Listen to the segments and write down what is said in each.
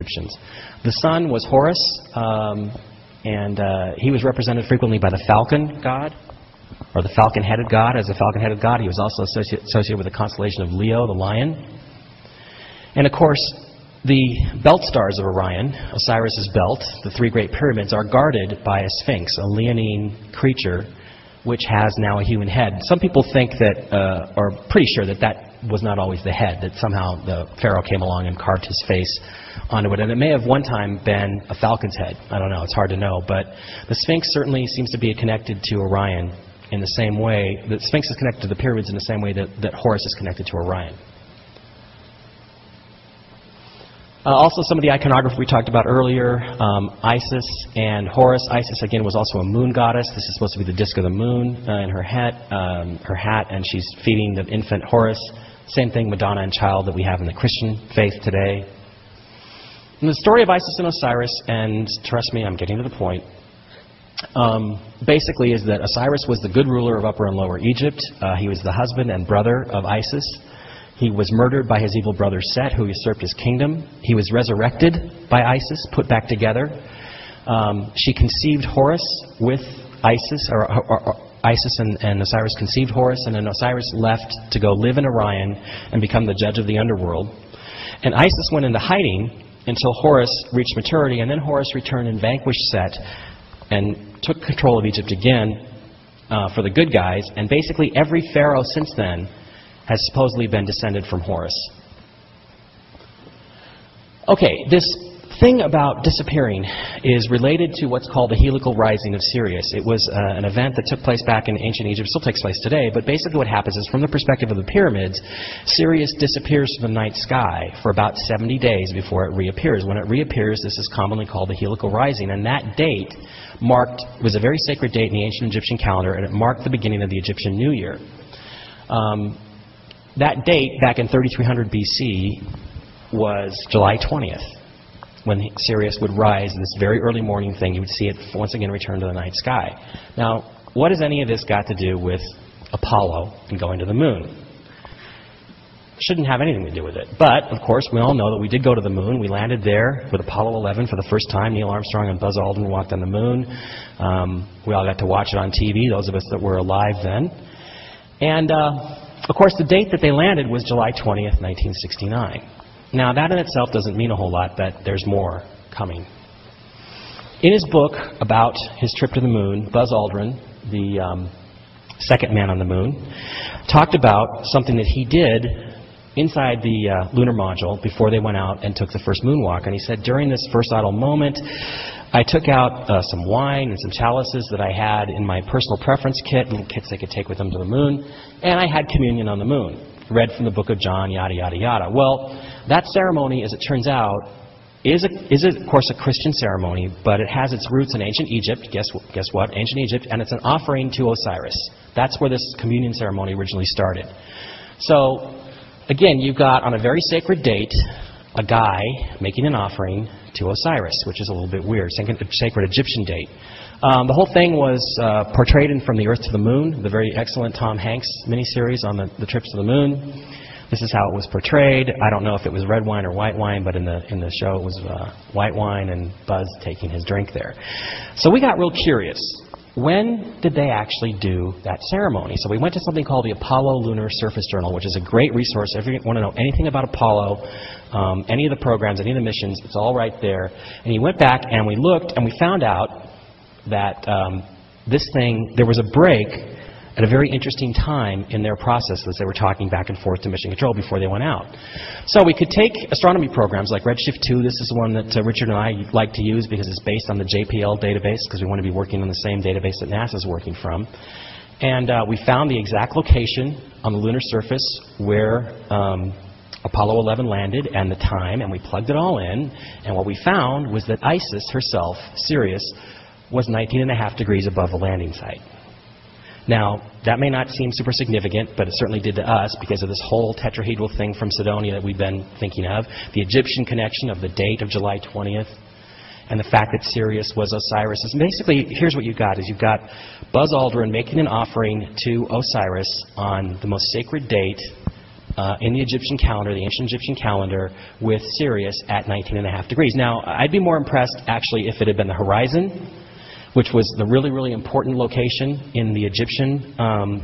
Egyptians. The sun was Horus, and he was represented frequently by the falcon god, or the falcon-headed god. As a falcon-headed god, he was also associated with the constellation of Leo, the lion. And of course, the belt stars of Orion, Osiris's belt, the three great pyramids, are guarded by a sphinx, a leonine creature, which has now a human head. Some people think that, or pretty sure that that was not always the head, that somehow the pharaoh came along and carved his face onto it. And it may have one time been a falcon's head. I don't know, it's hard to know. But the Sphinx certainly seems to be connected to Orion in the same way. The Sphinx is connected to the pyramids in the same way that Horus is connected to Orion. Also, some of the iconography we talked about earlier, Isis and Horus. Isis, again, was also a moon goddess. This is supposed to be the disk of the moon in her hat, and she's feeding the infant Horus. Same thing, Madonna and Child, that we have in the Christian faith today. And the story of Isis and Osiris, and trust me, I'm getting to the point, basically is that Osiris was the good ruler of Upper and Lower Egypt. He was the husband and brother of Isis. He was murdered by his evil brother Set, who usurped his kingdom. He was resurrected by Isis, put back together. She conceived Horus with Isis, or Isis and Osiris conceived Horus, and then Osiris left to go live in Orion and become the judge of the underworld. And Isis went into hiding until Horus reached maturity, and then Horus returned and vanquished Set and took control of Egypt again for the good guys. And basically every pharaoh since then has supposedly been descended from Horus. Okay, this thing about disappearing is related to what's called the helical rising of Sirius. It was an event that took place back in ancient Egypt, still takes place today, but basically what happens is, from the perspective of the pyramids, Sirius disappears from the night sky for about 70 days before it reappears. When it reappears, this is commonly called the helical rising, and that date was a very sacred date in the ancient Egyptian calendar, and it marked the beginning of the Egyptian New Year. That date, back in 3300 BC, was July 20th, when Sirius would rise, this very early morning thing. You would see it once again return to the night sky. Now, what has any of this got to do with Apollo and going to the moon? Shouldn't have anything to do with it. But, of course, we all know that we did go to the moon. We landed there with Apollo 11 for the first time. Neil Armstrong and Buzz Aldrin walked on the moon. We all got to watch it on TV, those of us that were alive then. And of course, the date that they landed was July 20th, 1969. Now, that in itself doesn't mean a whole lot, but there's more coming. In his book about his trip to the moon, Buzz Aldrin, the second man on the moon, talked about something that he did inside the lunar module before they went out and took the first moonwalk. And he said, during this first idle moment, I took out some wine and some chalices that I had in my personal preference kit, little kits they could take with them to the moon, and I had communion on the moon, read from the book of John, yada, yada, yada. Well, that ceremony, as it turns out, is of course a Christian ceremony, but it has its roots in ancient Egypt. Guess what? Ancient Egypt, and it's an offering to Osiris. That's where this communion ceremony originally started. So, again, you've got, on a very sacred date, a guy making an offering to Osiris, which is a little bit weird, sacred Egyptian date. The whole thing was portrayed in From the Earth to the Moon, the very excellent Tom Hanks miniseries on the trips to the moon. This is how it was portrayed. I don't know if it was red wine or white wine, but in the show it was white wine and Buzz taking his drink there. So we got real curious. When did they actually do that ceremony? So we went to something called the Apollo Lunar Surface Journal, which is a great resource. If you want to know anything about Apollo, any of the programs, any of the missions, it's all right there. And he went back and we looked and we found out that there was a break at a very interesting time in their process as they were talking back and forth to mission control before they went out. So we could take astronomy programs like Redshift 2. This is one that Richard and I like to use because it's based on the JPL database, because we want to be working on the same database that NASA is working from. And we found the exact location on the lunar surface where Apollo 11 landed and the time, and we plugged it all in. And what we found was that Isis herself, Sirius, was 19.5 degrees above the landing site. Now, that may not seem super significant, but it certainly did to us because of this whole tetrahedral thing from Sidonia that we've been thinking of, the Egyptian connection of the date of July 20th, and the fact that Sirius was Osiris. And basically, here's what you've got, is you've got Buzz Aldrin making an offering to Osiris on the most sacred date in the Egyptian calendar, the ancient Egyptian calendar, with Sirius at 19.5 degrees. Now, I'd be more impressed, actually, if it had been the horizon, which was the really, really important location in the Egyptian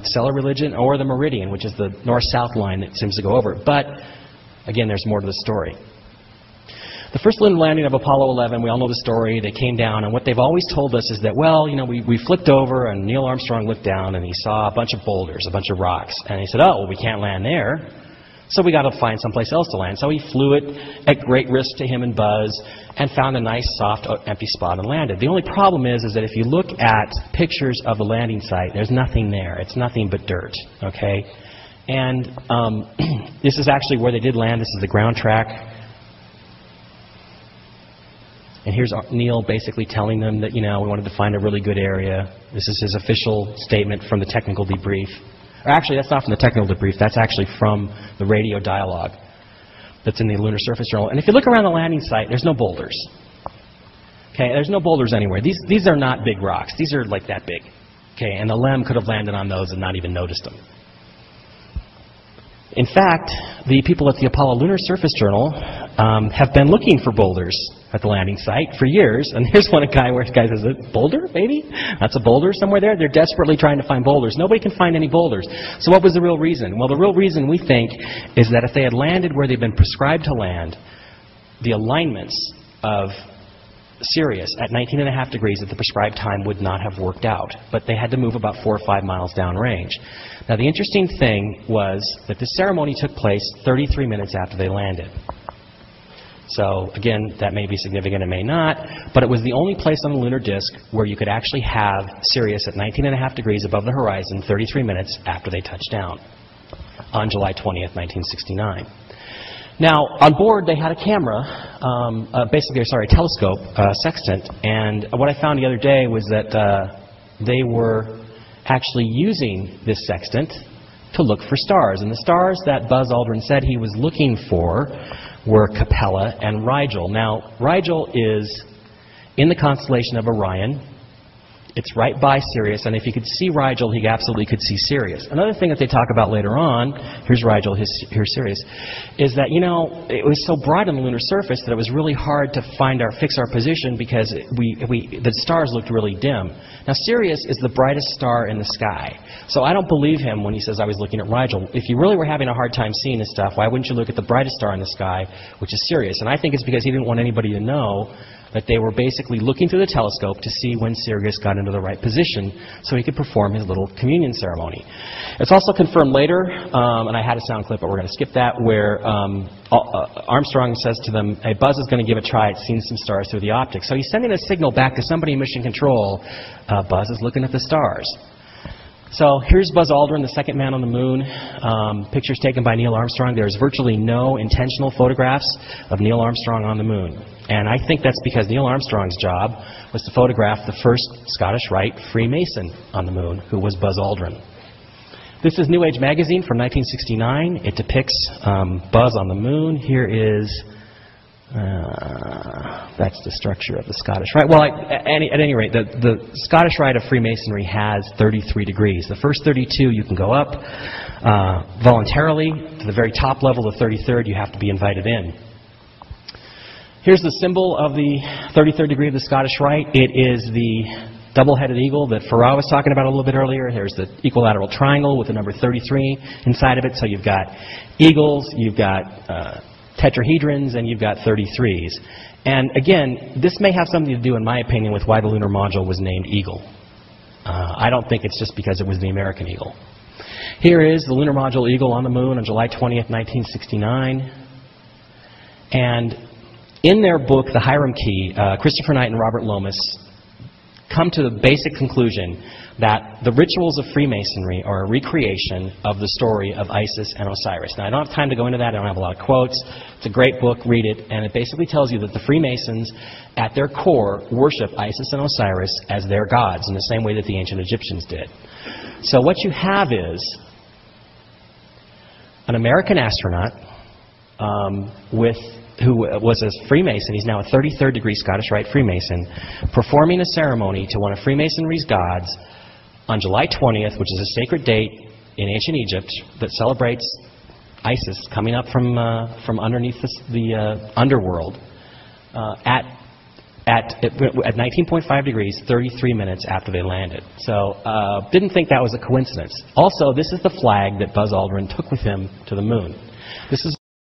stellar religion, or the meridian, which is the north-south line that seems to go over it. But, again, there's more to the story. The first lunar landing of Apollo 11, we all know the story. They came down, and what they've always told us is that, well, you know, we flipped over, and Neil Armstrong looked down, and he saw a bunch of boulders, a bunch of rocks. And he said, oh, well, we can't land there, so we got to find someplace else to land. So he flew it at great risk to him and Buzz, and found a nice, soft, empty spot and landed. The only problem is that if you look at pictures of the landing site, there's nothing there. It's nothing but dirt, okay? And this is actually where they did land. This is the ground track. And here's Neil basically telling them that, you know, we wanted to find a really good area. This is his official statement from the technical debrief. Or actually, that's not from the technical debrief. That's actually from the radio dialogue that's in the Lunar Surface Journal. And if you look around the landing site, there's no boulders. Okay, there's no boulders anywhere. These are not big rocks. These are like that big. Okay, and the LEM could have landed on those and not even noticed them. In fact, the people at the Apollo Lunar Surface Journal have been looking for boulders at the landing site for years. And here's one guy where the guy says, a boulder, maybe? That's a boulder somewhere there? They're desperately trying to find boulders. Nobody can find any boulders. So what was the real reason? Well, the real reason, we think, is that if they had landed where they'd been prescribed to land, the alignments of Sirius at 19.5 degrees at the prescribed time would not have worked out. But they had to move about 4 or 5 miles downrange. Now, the interesting thing was that this ceremony took place 33 minutes after they landed. So, again, that may be significant, it may not, but it was the only place on the lunar disk where you could actually have Sirius at 19.5 degrees above the horizon 33 minutes after they touched down on July 20th, 1969. Now, on board, they had a camera, a telescope, sextant, and what I found the other day was that they were actually using this sextant to look for stars. And the stars that Buzz Aldrin said he was looking for were Capella and Rigel. Now, Rigel is in the constellation of Orion. It's right by Sirius, and if you could see Rigel, he absolutely could see Sirius. Another thing that they talk about later on, here's Rigel, here's Sirius, is that, you know, it was so bright on the lunar surface that it was really hard to fix our position because the stars looked really dim. Now, Sirius is the brightest star in the sky. So I don't believe him when he says I was looking at Rigel. If you really were having a hard time seeing this stuff, why wouldn't you look at the brightest star in the sky, which is Sirius? And I think it's because he didn't want anybody to know that they were basically looking through the telescope to see when Sirius got into the right position so he could perform his little communion ceremony. It's also confirmed later, and I had a sound clip, but we're going to skip that, where Armstrong says to them, hey, Buzz is going to give a try at seeing some stars through the optics. So he's sending a signal back to somebody in mission control. Buzz is looking at the stars. So here's Buzz Aldrin, the second man on the moon. Pictures taken by Neil Armstrong. There's virtually no intentional photographs of Neil Armstrong on the moon. And I think that's because Neil Armstrong's job was to photograph the first Scottish Rite Freemason on the moon, who was Buzz Aldrin. This is New Age magazine from 1969. It depicts Buzz on the moon. Here is... that's the structure of the Scottish Rite. Well, at any rate, the Scottish Rite of Freemasonry has 33 degrees. The first 32 you can go up voluntarily. To the very top level, the 33rd, you have to be invited in. Here's the symbol of the 33rd degree of the Scottish Rite. It is the double-headed eagle that Farah was talking about a little bit earlier. There's the equilateral triangle with the number 33 inside of it. So you've got eagles, you've got tetrahedrons, and you've got 33s. And again, this may have something to do, in my opinion, with why the lunar module was named Eagle. I don't think it's just because it was the American eagle. Here is the lunar module Eagle on the moon on July 20th, 1969. And in their book, The Hiram Key, Christopher Knight and Robert Lomas come to the basic conclusion that the rituals of Freemasonry are a recreation of the story of Isis and Osiris. Now, I don't have time to go into that. I don't have a lot of quotes. It's a great book. Read it. And it basically tells you that the Freemasons, at their core, worship Isis and Osiris as their gods in the same way that the ancient Egyptians did. So what you have is an American astronaut who was a Freemason, he's now a 33rd degree Scottish Rite Freemason, performing a ceremony to one of Freemasonry's gods on July 20th, which is a sacred date in ancient Egypt that celebrates Isis coming up from underneath the underworld at 19.5 degrees, 33 minutes after they landed. So didn't think that was a coincidence. Also, this is the flag that Buzz Aldrin took with him to the moon. This is